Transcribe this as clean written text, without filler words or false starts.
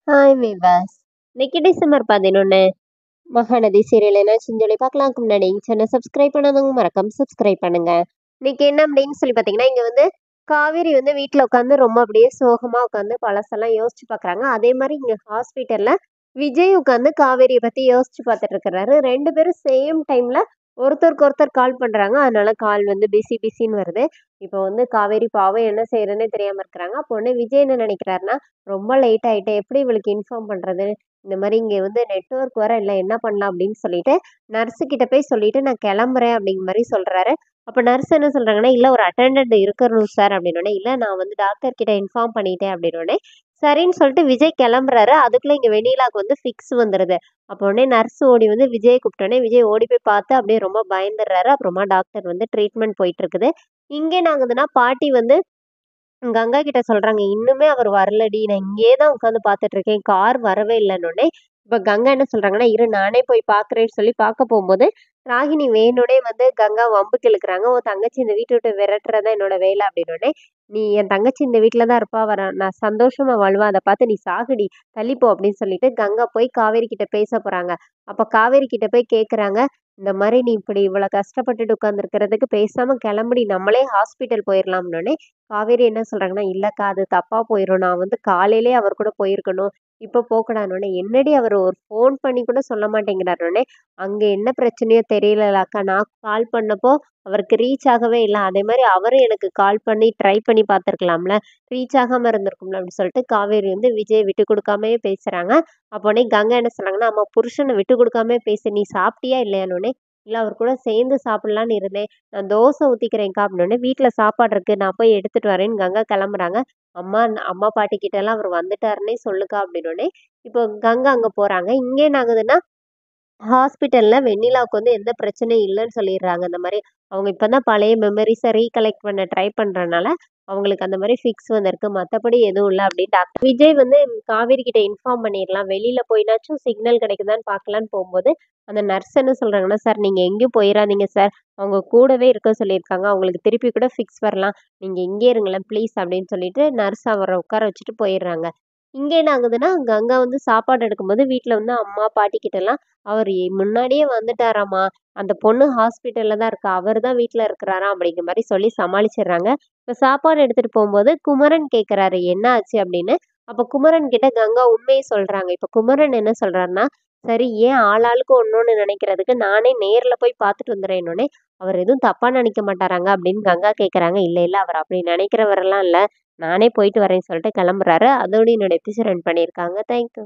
Hi விவாஸ். இன்னைக்கு December 11 Mahanadi serial என்னாச்சுன்னு சொல்லி பார்க்கலாம்க்கு முன்னாடி சேனல் சப்ஸ்கிரைப் பண்ணாதவங்க மறக்காம சப்ஸ்கிரைப் பண்ணுங்க. இன்னைக்கு என்ன அப்படின்னு சொல்லி பார்த்தீங்கன்னா, இங்க வந்து காவேரி வந்து வீட்டில் உட்காந்து ரொம்ப அப்படியே சோகமா உட்காந்து பழசெல்லாம் யோசிச்சு பார்க்குறாங்க. அதே மாதிரி இங்க ஹாஸ்பிட்டல்ல விஜய் உட்காந்து காவேரியை பத்தி யோசிச்சு பார்த்துட்டு இருக்கிறாரு. ரெண்டு பேரும் சேம் டைம்ல ஒருத்தருக்கு ஒருத்தர் கால் பண்றாங்க. அதனால கால் வந்து பிஸி பிஸின்னு வருது. இப்போ வந்து காவேரி பாவம் என்ன செய்யறதுன்னே தெரியாம இருக்கிறாங்க. அப்போ உடனே விஜய் என்ன நினைக்கிறாருன்னா, ரொம்ப லேட் ஆயிட்டே எப்படி இவளுக்கு இன்ஃபார்ம் பண்றது, இந்த மாதிரி இங்க வந்து நெட்வொர்க் வர இல்லை என்ன பண்ணலாம் அப்படின்னு சொல்லிட்டு நர்ஸு கிட்ட போய் சொல்லிட்டு நான் கிளம்புறேன் அப்படிங்கிற மாதிரி சொல்றாரு. அப்ப நர்ஸ் என்ன சொல்றாங்கன்னா, இல்ல ஒரு அட்டெண்டன்ட் இருக்கணும் சார் அப்படின்னோடனே, இல்ல நான் வந்து டாக்டர் கிட்ட இன்ஃபார்ம் பண்ணிட்டேன் அப்படின்னோடனே சரின்னு சொல்லிட்டு விஜய் கிளம்புறாரு. அதுக்குள்ள இங்க வெண்ணிலாக்கு வந்து ஃபிக்ஸ் வந்துருது. அப்போ உடனே நர்ஸ் ஓடி வந்து விஜயை கூப்பிட்டோன்னே விஜய் ஓடி போய் பார்த்து அப்படியே ரொம்ப பயந்துடுறாரு. அப்புறமா டாக்டர் வந்து ட்ரீட்மெண்ட் போயிட்டு இருக்குது. இங்கே என்ன ஆகுதுன்னா, பாட்டி வந்து கங்கா கிட்ட சொல்றாங்க, "இன்னுமே அவர் வரலடி. நான் இங்கேயே தான் உட்காந்து பார்த்துட்டு இருக்கேன். கார் வரவே இல்லன்னோனே." இப்ப கங்கா என்ன சொல்றாங்கன்னா, "இரு நானே போய் பார்க்குறேன்னு" சொல்லி பார்க்க போம்போது, ராகினி வேணும்னே வந்து கங்கா வம்புக்கு இழுக்குறாங்க. "உன் தங்கச்சி இந்த வீட்ட விட்டு விரட்டுறது தான் என்னோட வேலை" அப்படின்னோனே, "நீ என் தங்கச்சி இந்த வீட்ல தான் இருப்பா. நான் சந்தோஷமா வாழ்வேன். அத பார்த்து நீ சாகுடி. தள்ளி போ" அப்படின்னு சொல்லிட்டு கங்கா போய் காவேரி கிட்ட பேச போறாங்க. அப்ப காவேரி கிட்ட போய் கேட்குறாங்க, "இந்த மாரி நீ இப்படி இவ்வளோ கஷ்டப்பட்டுட்டு உட்காந்துருக்கிறதுக்கு பேசாம கிளம்புடி. நம்மளே ஹாஸ்பிட்டல் போயிரலாம்ன்னோனே" காவேரி என்ன சொல்றாங்கன்னா, "இல்லக்கா அது தப்பா போயிரும். நான் வந்து காலையிலேயே அவர் கூட போயிருக்கணும். இப்ப போக்கூடாதுன்னோனே, என்னடி அவரு ஒரு ஃபோன் பண்ணி கூட சொல்ல மாட்டேங்கிறாருன்னோனே, அங்க என்ன பிரச்சனையோ தெரியலல அக்கா. நான் கால் பண்ணப்போ அவருக்கு ரீச் ஆகவே இல்ல. அதே மாரி அவரும் எனக்கு கால் பண்ணி ட்ரை பண்ணி பார்த்துருக்கலாம்ல. ரீச் ஆகாம இருந்திருக்கும்ல" அப்படின்னு சொல்லிட்டு காவேரி வந்து விஜய விட்டு குடுக்காமயே பேசுறாங்க. அப்ப உடனே கங்கா என்ன சொன்னாங்கன்னா, "ஆமா புருஷன விட்டு குடுக்காமயே பேசு. நீ சாப்பிட்டியா இல்லையான்னோனே, இல்ல அவர் கூட சேர்ந்து சாப்பிடலான்னு இருந்தேன். நான் தோசை ஊத்திக்கிறேன்க்கா" அப்படின்னோனே, "வீட்ல சாப்பாடு இருக்கு. நான் போய் எடுத்துட்டு வரேன்னு" கங்கா கிளம்புறாங்க. அம்மா பாட்டி கிட்டலாம் அவரு வந்துட்டாருன்னே சொல்லுக்கா அப்படின்னோனே, இப்போ கங்கா அங்க போறாங்க. இங்க என்ன ஆகுதுன்னா, ஹாஸ்பிட்டல்ல வெண்ணிலாவுக்கு வந்து எந்த பிரச்சனையும் இல்லன்னு சொல்லிடுறாங்க. அந்த மாரி அவங்க இப்ப தான் பழைய மெமரீஸ ரீகலெக்ட் பண்ண ட்ரை பண்றனால, அவங்களுக்கு அந்த மாரி ஃபிக்ஸ் வந்திருக்கு. மத்தபடி எதுவும் இல்ல அப்படின்னு டாக்டர் விஜய் வந்து காவேரி கிட்ட இன்ஃபார்ம் பண்ணிரலாம். வெளியில போயினாச்சும் சிக்னல் கிடைக்குதான்னு பார்க்கலான்னு போம்போது, அந்த நர்ஸ் என்ன சொல்றாங்கன்னா, "சார் நீங்க எங்கேயும் போயிறாதீங்க சார். அவங்க கூடவே இருக்க சொல்லியிருக்காங்க. அவங்களுக்கு திருப்பி கூட ஃபிக்ஸ் வரலாம். நீங்க இங்கேயே இருங்களேன் ப்ளீஸ்" அப்படின்னு சொல்லிட்டு நர்ஸ் அவர உட்கார வச்சுட்டு போயிடுறாங்க. இங்க என்ன ஆகுதுன்னா, கங்கா வந்து சாப்பாடு எடுக்கும்போது வீட்ல வந்து அம்மா, பாட்டி கிட்டலாம் அவரு முன்னாடியே வந்துட்டாராம்மா. அந்த பொண்ணு ஹாஸ்பிட்டல்ல தான் இருக்கா. அவரு தான் வீட்ல இருக்கிறாராம் அப்படிங்கிற மாரி சொல்லி சமாளிச்சுடுறாங்க. இப்ப சாப்பாடு எடுத்துட்டு போம்போது குமரன் கேட்கறாரு, "என்ன ஆச்சு?" அப்படின்னு. அப்ப குமரன் கிட்ட கங்கா உண்மைய சொல்றாங்க. இப்ப குமரன் என்ன சொல்றாருன்னா, "சரி ஏன் ஆளாளுக்கு ஒண்ணொண்ணு நினைக்கிறதுக்கு நானே நேர்ல போய் பார்த்துட்டு வந்துர்றேன்னோனே, அவர் எதுவும் தப்பா நினைக்க மாட்டாராங்க?" அப்படின்னு கங்கா கேட்கறாங்க. "இல்ல, இல்ல அவர் அப்படி நினைக்கிறவரெல்லாம் இல்ல. நானே போயிட்டு வரேன்னு" சொல்லிட்டு கிளம்புறாரு. அதோட என்னோட எபிசோட் ரன் பண்ணியிருக்காங்க. Thank you.